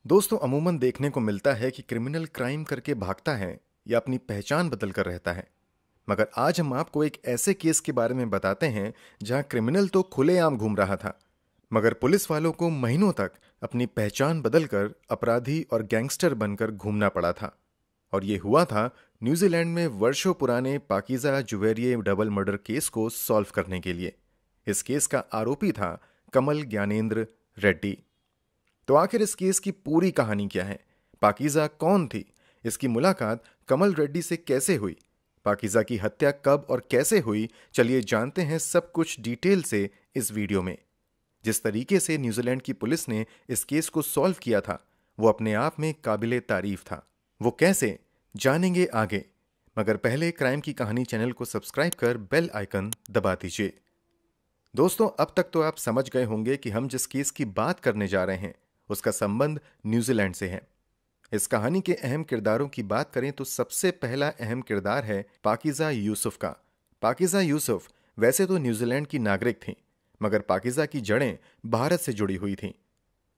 दोस्तों, अमूमन देखने को मिलता है कि क्रिमिनल क्राइम करके भागता है या अपनी पहचान बदल कर रहता है। मगर आज हम आपको एक ऐसे केस के बारे में बताते हैं जहां क्रिमिनल तो खुलेआम घूम रहा था, मगर पुलिस वालों को महीनों तक अपनी पहचान बदलकर अपराधी और गैंगस्टर बनकर घूमना पड़ा था। और ये हुआ था न्यूजीलैंड में वर्षों पुराने पाकीज़ा जुवेरिये डबल मर्डर केस को सॉल्व करने के लिए। इस केस का आरोपी था कमल ज्ञानेंद्र रेड्डी। तो आखिर इस केस की पूरी कहानी क्या है? पाकीज़ा कौन थी? इसकी मुलाकात कमल रेड्डी से कैसे हुई? पाकीज़ा की हत्या कब और कैसे हुई? चलिए जानते हैं सब कुछ डिटेल से इस वीडियो में। जिस तरीके से न्यूजीलैंड की पुलिस ने इस केस को सॉल्व किया था, वो अपने आप में काबिले तारीफ था। वो कैसे, जानेंगे आगे। मगर पहले क्राइम की कहानी चैनल को सब्सक्राइब कर बेल आइकन दबा दीजिए। दोस्तों, अब तक तो आप समझ गए होंगे कि हम जिस केस की बात करने जा रहे हैं उसका संबंध न्यूजीलैंड से है। इस कहानी के अहम किरदारों की बात करें तो सबसे पहला अहम किरदार है पाकीज़ा यूसुफ का। पाकीज़ा यूसुफ वैसे तो न्यूजीलैंड की नागरिक थी, मगर पाकीज़ा की जड़ें भारत से जुड़ी हुई थीं।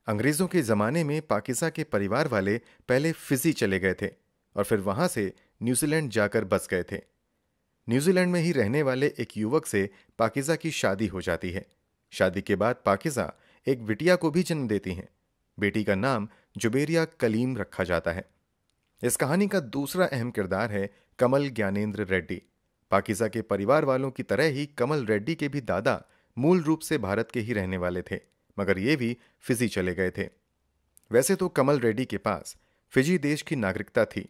अंग्रेजों के ज़माने में पाकीज़ा के परिवार वाले पहले फिजी चले गए थे और फिर वहां से न्यूजीलैंड जाकर बस गए थे। न्यूजीलैंड में ही रहने वाले एक युवक से पाकीज़ा की शादी हो जाती है। शादी के बाद पाकीज़ा एक बिटिया को भी जन्म देती हैं। बेटी का नाम जुबेरिया कलीम रखा जाता है। इस कहानी का दूसरा अहम किरदार है कमल ज्ञानेंद्र रेड्डी। पाकीज़ा के परिवार वालों की तरह ही कमल रेड्डी के भी दादा मूल रूप से भारत के ही रहने वाले थे, मगर ये भी फिजी चले गए थे। वैसे तो कमल रेड्डी के पास फिजी देश की नागरिकता थी,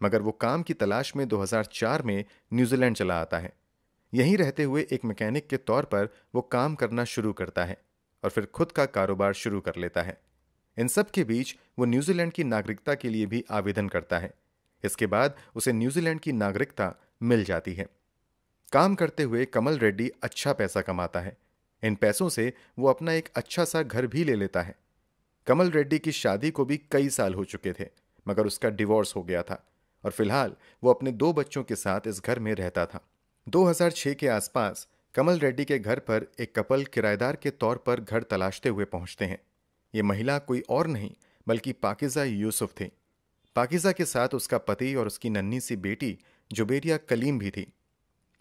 मगर वो काम की तलाश में 2004 में न्यूजीलैंड चला आता है। यहीं रहते हुए एक मैकेनिक के तौर पर वो काम करना शुरू करता है और फिर खुद का कारोबार शुरू कर लेता है। इन सब के बीच वो न्यूजीलैंड की नागरिकता के लिए भी आवेदन करता है। इसके बाद उसे न्यूजीलैंड की नागरिकता मिल जाती है। काम करते हुए कमल रेड्डी अच्छा पैसा कमाता है। इन पैसों से वो अपना एक अच्छा सा घर भी ले लेता है। कमल रेड्डी की शादी को भी कई साल हो चुके थे, मगर उसका डिवोर्स हो गया था और फिलहाल वो अपने 2 बच्चों के साथ इस घर में रहता था। 2006 के आसपास कमल रेड्डी के घर पर एक कपल किराएदार के तौर पर घर तलाशते हुए पहुंचते हैं। ये महिला कोई और नहीं बल्कि पाकीज़ा यूसुफ थी। पाकीज़ा के साथ उसका पति और उसकी नन्ही सी बेटी जुबेरिया कलीम भी थी।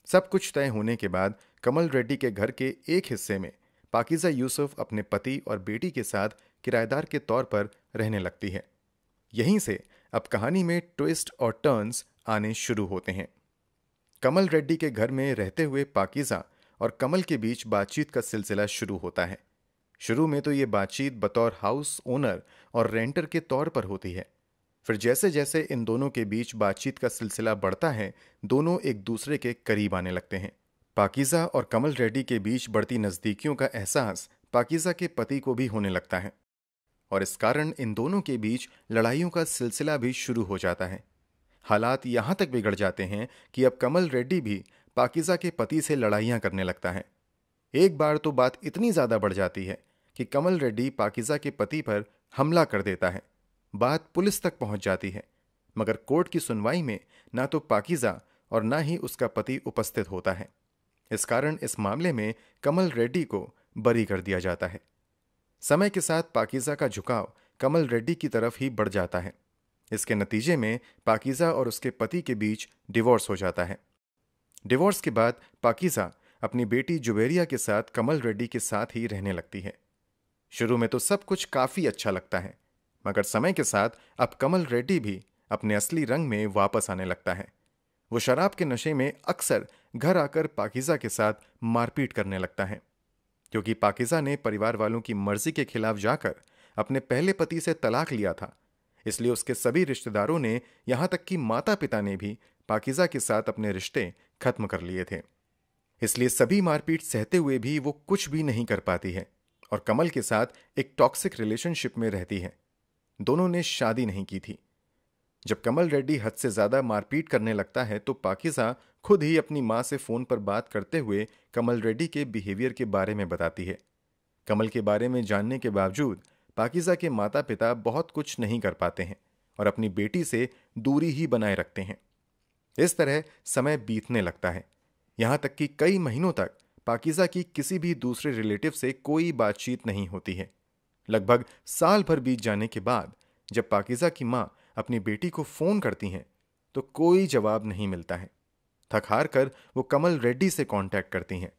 सब कुछ तय होने के बाद कमल रेड्डी के घर के एक हिस्से में पाकीज़ा यूसुफ अपने पति और बेटी के साथ किराएदार के तौर पर रहने लगती है। यहीं से अब कहानी में ट्विस्ट और टर्न्स आने शुरू होते हैं। कमल रेड्डी के घर में रहते हुए पाकीज़ा और कमल के बीच बातचीत का सिलसिला शुरू होता है। शुरू में तो ये बातचीत बतौर हाउस ओनर और रेंटर के तौर पर होती है। फिर जैसे जैसे इन दोनों के बीच बातचीत का सिलसिला बढ़ता है, दोनों एक दूसरे के करीब आने लगते हैं। पाकीज़ा और कमल रेड्डी के बीच बढ़ती नज़दीकियों का एहसास पाकीज़ा के पति को भी होने लगता है और इस कारण इन दोनों के बीच लड़ाइयों का सिलसिला भी शुरू हो जाता है। हालात यहां तक बिगड़ जाते हैं कि अब कमल रेड्डी भी पाकीज़ा के पति से लड़ाइयां करने लगता है। एक बार तो बात इतनी ज्यादा बढ़ जाती है कि कमल रेड्डी पाकीज़ा के पति पर हमला कर देता है। बात पुलिस तक पहुंच जाती है, मगर कोर्ट की सुनवाई में ना तो पाकीज़ा और ना ही उसका पति उपस्थित होता है। इस कारण इस मामले में कमल रेड्डी को बरी कर दिया जाता है। समय के साथ पाकीज़ा का झुकाव कमल रेड्डी की तरफ ही बढ़ जाता है। इसके नतीजे में पाकीज़ा और उसके पति के बीच डिवोर्स हो जाता है। डिवोर्स के बाद पाकीज़ा अपनी बेटी जुबेरिया के साथ कमल रेड्डी के साथ ही रहने लगती है। शुरू में तो सब कुछ काफी अच्छा लगता है, मगर समय के साथ अब कमल रेड्डी भी अपने असली रंग में वापस आने लगता है। वो शराब के नशे में अक्सर घर आकर पाकीज़ा के साथ मारपीट करने लगता है। क्योंकि पाकीज़ा ने परिवार वालों की मर्जी के खिलाफ जाकर अपने पहले पति से तलाक लिया था, इसलिए उसके सभी रिश्तेदारों ने, यहां तक कि माता पिता ने भी पाकीज़ा के साथ अपने रिश्ते खत्म कर लिए थे। इसलिए सभी मारपीट सहते हुए भी वो कुछ भी नहीं कर पाती है और कमल के साथ एक टॉक्सिक रिलेशनशिप में रहती है। दोनों ने शादी नहीं की थी। जब कमल रेड्डी हद से ज्यादा मारपीट करने लगता है तो पाकीज़ा खुद ही अपनी मां से फोन पर बात करते हुए कमल रेड्डी के बिहेवियर के बारे में बताती है। कमल के बारे में जानने के बावजूद पाकीज़ा के माता पिता बहुत कुछ नहीं कर पाते हैं और अपनी बेटी से दूरी ही बनाए रखते हैं। इस तरह समय बीतने लगता है, यहां तक कि कई महीनों तक पाकीज़ा की किसी भी दूसरे रिलेटिव से कोई बातचीत नहीं होती है। लगभग साल भर बीत जाने के बाद जब पाकीज़ा की मां अपनी बेटी को फोन करती हैं तो कोई जवाब नहीं मिलता है। थक हार कर वो कमल रेड्डी से कांटेक्ट करती हैं।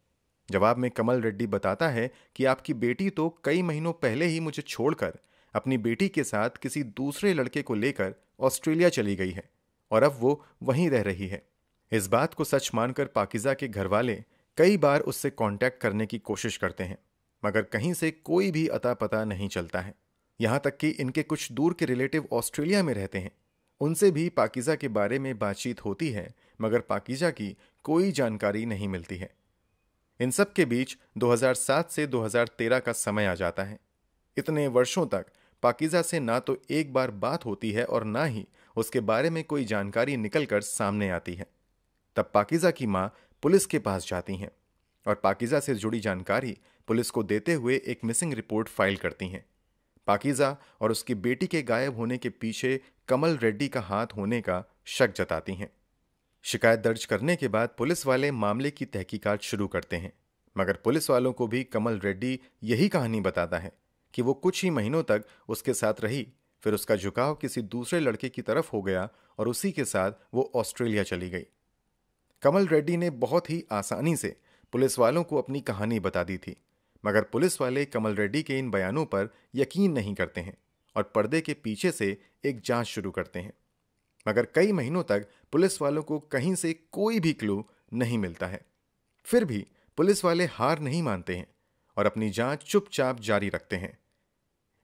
जवाब में कमल रेड्डी बताता है कि आपकी बेटी तो कई महीनों पहले ही मुझे छोड़कर अपनी बेटी के साथ किसी दूसरे लड़के को लेकर ऑस्ट्रेलिया चली गई है और अब वो वहीं रह रही है। इस बात को सच मानकर पाकीज़ा के घर वाले कई बार उससे कांटेक्ट करने की कोशिश करते हैं, मगर कहीं से कोई भी अता पता नहीं चलता है। यहां तक कि इनके कुछ दूर के रिलेटिव ऑस्ट्रेलिया में रहते हैं, उनसे भी पाकीज़ा के बारे में बातचीत होती है, मगर पाकीज़ा की कोई जानकारी नहीं मिलती है। इन सब के बीच 2007 से 2013 का समय आ जाता है। इतने वर्षों तक पाकीज़ा से ना तो एक बार बात होती है और ना ही उसके बारे में कोई जानकारी निकलकर सामने आती है। तब पाकीज़ा की मां पुलिस के पास जाती हैं और पाकीज़ा से जुड़ी जानकारी पुलिस को देते हुए एक मिसिंग रिपोर्ट फाइल करती हैं। पाकीज़ा और उसकी बेटी के गायब होने के पीछे कमल रेड्डी का हाथ होने का शक जताती हैं। शिकायत दर्ज करने के बाद पुलिस वाले मामले की तहकीकात शुरू करते हैं, मगर पुलिस वालों को भी कमल रेड्डी यही कहानी बताता है कि वो कुछ ही महीनों तक उसके साथ रही, फिर उसका झुकाव किसी दूसरे लड़के की तरफ हो गया और उसी के साथ वो ऑस्ट्रेलिया चली गई। कमल रेड्डी ने बहुत ही आसानी से पुलिस वालों को अपनी कहानी बता दी थी, मगर पुलिस वाले कमल रेड्डी के इन बयानों पर यकीन नहीं करते हैं और पर्दे के पीछे से एक जांच शुरू करते हैं। मगर कई महीनों तक पुलिस वालों को कहीं से कोई भी क्लू नहीं मिलता है। फिर भी पुलिस वाले हार नहीं मानते हैं और अपनी जांच चुपचाप जारी रखते हैं।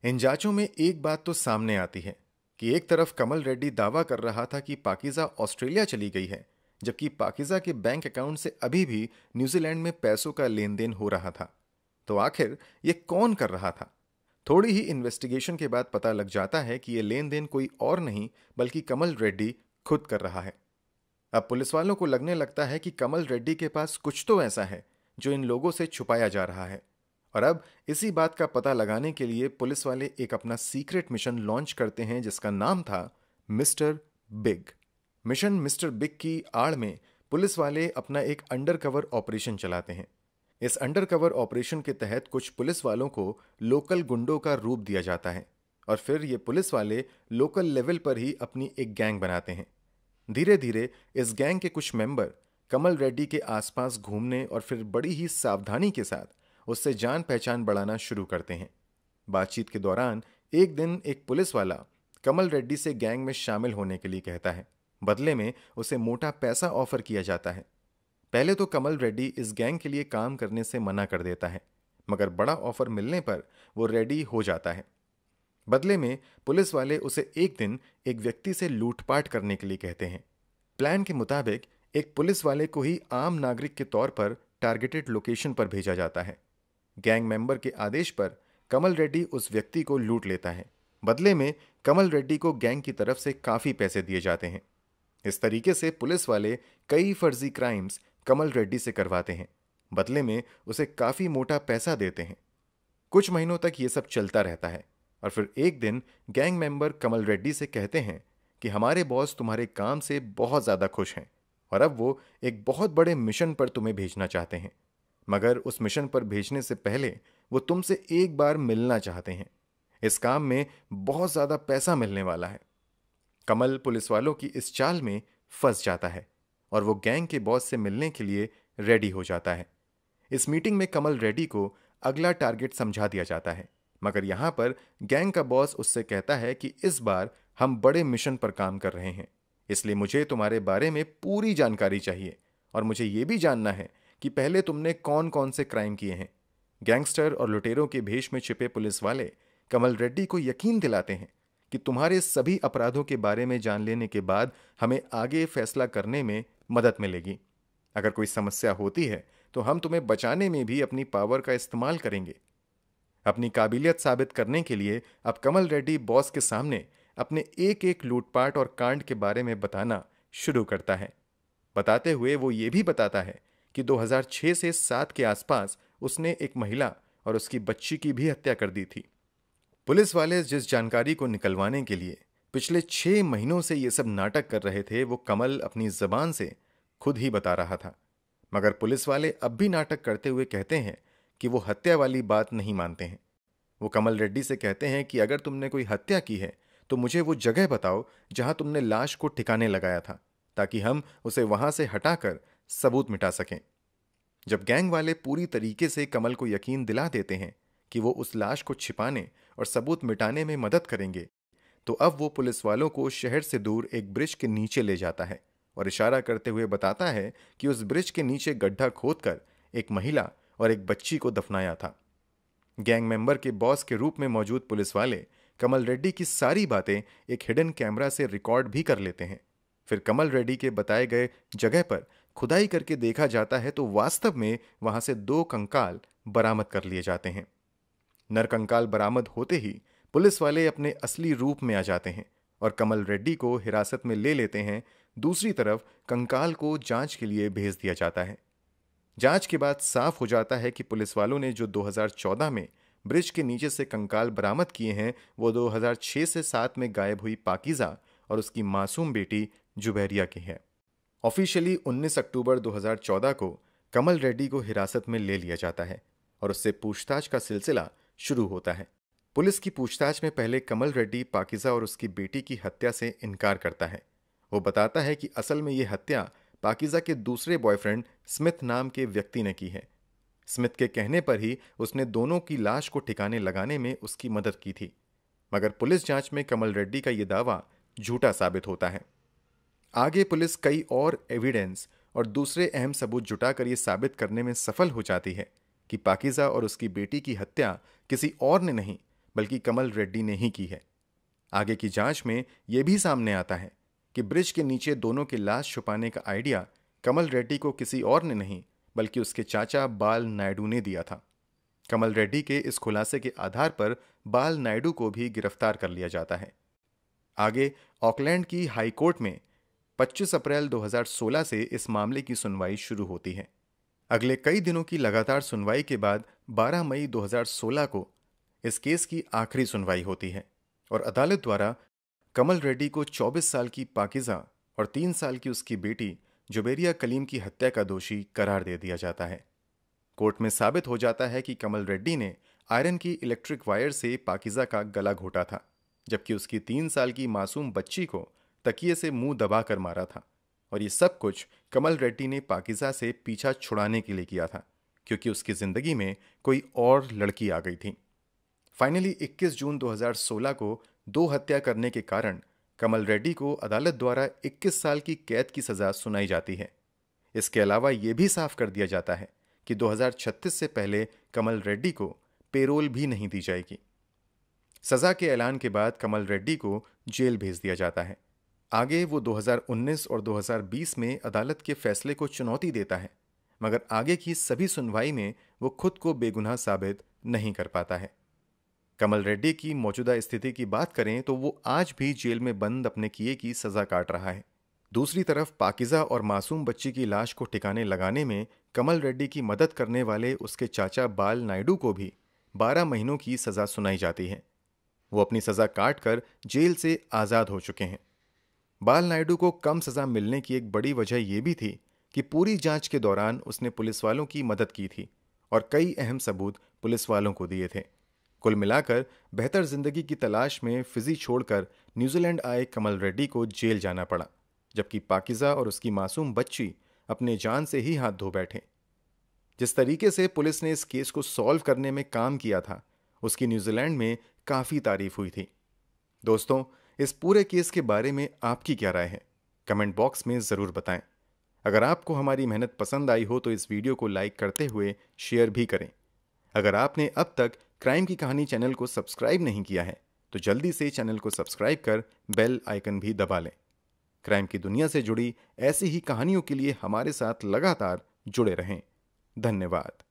इन जांचों में एक बात तो सामने आती है कि एक तरफ कमल रेड्डी दावा कर रहा था कि पाकीज़ा ऑस्ट्रेलिया चली गई है, जबकि पाकीज़ा के बैंक अकाउंट से अभी भी न्यूजीलैंड में पैसों का लेन देन हो रहा था। तो आखिर ये कौन कर रहा था? थोड़ी ही इन्वेस्टिगेशन के बाद पता लग जाता है कि ये लेन देन कोई और नहीं बल्कि कमल रेड्डी खुद कर रहा है। अब पुलिस वालों को लगने लगता है कि कमल रेड्डी के पास कुछ तो ऐसा है जो इन लोगों से छुपाया जा रहा है, और अब इसी बात का पता लगाने के लिए पुलिस वाले एक अपना सीक्रेट मिशन लॉन्च करते हैं जिसका नाम था mister big. Mission mister big की आड़ में पुलिस वाले अपना एक अंडरकवर ऑपरेशन चलाते हैं। इस अंडरकवर ऑपरेशन के तहत कुछ पुलिस वालों को लोकल गुंडों का रूप दिया जाता है और फिर ये पुलिस वाले लोकल लेवल पर ही अपनी एक गैंग बनाते हैं। धीरे धीरे इस गैंग के कुछ मेंबर कमल रेड्डी के आसपास घूमने और फिर बड़ी ही सावधानी के साथ उससे जान पहचान बढ़ाना शुरू करते हैं। बातचीत के दौरान एक दिन एक पुलिस वाला कमल रेड्डी से गैंग में शामिल होने के लिए कहता है। बदले में उसे मोटा पैसा ऑफर किया जाता है। पहले तो कमल रेड्डी इस गैंग के लिए काम करने से मना कर देता है, मगर बड़ा ऑफर मिलने पर वो रेडी हो जाता है। बदले में पुलिस वाले उसे एक दिन एक व्यक्ति से लूटपाट करने के लिए कहते हैं। प्लान के मुताबिक एक पुलिस वाले को ही आम नागरिक के तौर पर टारगेटेड लोकेशन पर भेजा जाता है। गैंग मेंबर के आदेश पर कमल रेड्डी उस व्यक्ति को लूट लेता है। बदले में कमल रेड्डी को गैंग की तरफ से काफी पैसे दिए जाते हैं। इस तरीके से पुलिस वाले कई फर्जी क्राइम्स कमल रेड्डी से करवाते हैं। बदले में उसे काफी मोटा पैसा देते हैं। कुछ महीनों तक ये सब चलता रहता है और फिर एक दिन गैंग मेंबर कमल रेड्डी से कहते हैं कि हमारे बॉस तुम्हारे काम से बहुत ज्यादा खुश हैं और अब वो एक बहुत बड़े मिशन पर तुम्हें भेजना चाहते हैं, मगर उस मिशन पर भेजने से पहले वो तुमसे एक बार मिलना चाहते हैं। इस काम में बहुत ज्यादा पैसा मिलने वाला है। कमल पुलिस वालों की इस चाल में फंस जाता है और वो गैंग के बॉस से मिलने के लिए रेडी हो जाता है। इस मीटिंग में कमल रेड्डी को अगला टारगेट समझा दिया जाता है, मगर यहां पर गैंग का बॉस उससे कहता है कि इस बार हम बड़े मिशन पर काम कर रहे हैं, इसलिए मुझे तुम्हारे बारे में पूरी जानकारी चाहिए और मुझे यह भी जानना है कि पहले तुमने कौन कौन से क्राइम किए हैं। गैंगस्टर और लुटेरों के भेष में छिपे पुलिस वाले कमल रेड्डी को यकीन दिलाते हैं कि तुम्हारे सभी अपराधों के बारे में जान लेने के बाद हमें आगे फैसला करने में मदद मिलेगी। अगर कोई समस्या होती है तो हम तुम्हें बचाने में भी अपनी पावर का इस्तेमाल करेंगे। अपनी काबिलियत साबित करने के लिए अब कमल रेड्डी बॉस के सामने अपने एक एक लूटपाट और कांड के बारे में बताना शुरू करता है। बताते हुए वो ये भी बताता है कि 2006 से 7 के आसपास उसने एक महिला और उसकी बच्ची की भी हत्या कर दी थी। पुलिस वाले जिस जानकारी को निकलवाने के लिए पिछले 6 महीनों से ये सब नाटक कर रहे थे, वो कमल अपनी जबान से खुद ही बता रहा था, मगर पुलिस वाले अब भी नाटक करते हुए कहते हैं कि वो हत्या वाली बात नहीं मानते हैं। वो कमल रेड्डी से कहते हैं कि अगर तुमने कोई हत्या की है तो मुझे वो जगह बताओ जहां तुमने लाश को ठिकाने लगाया था, ताकि हम उसे वहां से हटाकर सबूत मिटा सकें। जब गैंग वाले पूरी तरीके से कमल को यकीन दिला देते हैं कि वो उस लाश को छिपाने और सबूत मिटाने में मदद करेंगे, तो अब वो पुलिस वालों को शहर से दूर एक ब्रिज के नीचे ले जाता है और इशारा करते हुए बताता है कि उस ब्रिज के नीचे गड्ढा खोदकर एक महिला और एक बच्ची को दफनाया था। गैंग मेंबर के बॉस के रूप में मौजूद पुलिस वाले कमल रेड्डी की सारी बातें एक हिडन कैमरा से रिकॉर्ड भी कर लेते हैं। फिर कमल रेड्डी के बताए गए जगह पर खुदाई करके देखा जाता है तो वास्तव में वहां से 2 कंकाल बरामद कर लिए जाते हैं। नर कंकाल बरामद होते ही पुलिस वाले अपने असली रूप में आ जाते हैं और कमल रेड्डी को हिरासत में ले लेते हैं। दूसरी तरफ कंकाल को जांच के लिए भेज दिया जाता है। जांच के बाद साफ हो जाता है कि पुलिस वालों ने जो 2014 में ब्रिज के नीचे से कंकाल बरामद किए हैं वो 2006 से 7 में गायब हुई पाकीज़ा और उसकी मासूम बेटी जुबैरिया की है। ऑफिशियली 19 अक्टूबर 2014 को कमल रेड्डी को हिरासत में ले लिया जाता है और उससे पूछताछ का सिलसिला शुरू होता है। पुलिस की पूछताछ में पहले कमल रेड्डी पाकीज़ा और उसकी बेटी की हत्या से इनकार करता है। वो बताता है कि असल में ये हत्या पाकीज़ा के दूसरे बॉयफ्रेंड स्मिथ नाम के व्यक्ति ने की है। स्मिथ के कहने पर ही उसने दोनों की लाश को ठिकाने लगाने में उसकी मदद की थी, मगर पुलिस जांच में कमल रेड्डी का यह दावा झूठा साबित होता है। आगे पुलिस कई और एविडेंस और दूसरे अहम सबूत जुटाकर यह साबित करने में सफल हो जाती है कि पाकीज़ा और उसकी बेटी की हत्या किसी और ने नहीं बल्कि कमल रेड्डी ने ही की है। आगे की जांच में यह भी सामने आता है कि ब्रिज के नीचे दोनों की लाश छुपाने का आइडिया कमल रेड्डी को किसी और ने नहीं बल्कि उसके चाचा बाल नायडू ने दिया था। कमल रेड्डी के इस खुलासे के आधार पर बाल नायडू को भी गिरफ्तार कर लिया जाता है। आगे ऑकलैंड की हाई कोर्ट में 25 अप्रैल 2016 से इस मामले की सुनवाई शुरू होती है। अगले कई दिनों की लगातार सुनवाई के बाद 12 मई 2016 को इस केस की आखिरी सुनवाई होती है और अदालत द्वारा कमल रेड्डी को 24 साल की पाकीज़ा और 3 साल की उसकी बेटी जुबैरिया कलीम की हत्या का दोषी करार दे दिया जाता है। कोर्ट में साबित हो जाता है कि कमल रेड्डी ने आयरन की इलेक्ट्रिक वायर से पाकीज़ा का गला घोटा था, जबकि उसकी 3 साल की मासूम बच्ची को तकिए से मुंह दबाकर मारा था। और ये सब कुछ कमल रेड्डी ने पाकीज़ा से पीछा छुड़ाने के लिए किया था, क्योंकि उसकी जिंदगी में कोई और लड़की आ गई थी। फाइनली 21 जून 2016 को 2 हत्या करने के कारण कमल रेड्डी को अदालत द्वारा 21 साल की कैद की सजा सुनाई जाती है। इसके अलावा यह भी साफ कर दिया जाता है कि 2036 से पहले कमल रेड्डी को पेरोल भी नहीं दी जाएगी। सजा के ऐलान के बाद कमल रेड्डी को जेल भेज दिया जाता है। आगे वो 2019 और 2020 में अदालत के फैसले को चुनौती देता है, मगर आगे की सभी सुनवाई में वो खुद को बेगुनाह साबित नहीं कर पाता है। कमल रेड्डी की मौजूदा स्थिति की बात करें तो वो आज भी जेल में बंद अपने किए की सजा काट रहा है। दूसरी तरफ पाकीज़ा और मासूम बच्ची की लाश को ठिकाने लगाने में कमल रेड्डी की मदद करने वाले उसके चाचा बाल नायडू को भी 12 महीनों की सजा सुनाई जाती है। वो अपनी सजा काट कर जेल से आज़ाद हो चुके हैं। बाल नायडू को कम सजा मिलने की एक बड़ी वजह यह भी थी कि पूरी जांच के दौरान उसने पुलिस वालों की मदद की थी और कई अहम सबूत पुलिस वालों को दिए थे। कुल मिलाकर बेहतर जिंदगी की तलाश में फिजी छोड़कर न्यूजीलैंड आए कमल रेड्डी को जेल जाना पड़ा, जबकि पाकीज़ा और उसकी मासूम बच्ची अपने जान से ही हाथ धो बैठे। जिस तरीके से पुलिस ने इस केस को सॉल्व करने में काम किया था, उसकी न्यूजीलैंड में काफ़ी तारीफ हुई थी। दोस्तों, इस पूरे केस के बारे में आपकी क्या राय है? कमेंट बॉक्स में ज़रूर बताएं। अगर आपको हमारी मेहनत पसंद आई हो तो इस वीडियो को लाइक करते हुए शेयर भी करें। अगर आपने अब तक क्राइम की कहानी चैनल को सब्सक्राइब नहीं किया है तो जल्दी से चैनल को सब्सक्राइब कर बेल आइकन भी दबा लें। क्राइम की दुनिया से जुड़ी ऐसी ही कहानियों के लिए हमारे साथ लगातार जुड़े रहें। धन्यवाद।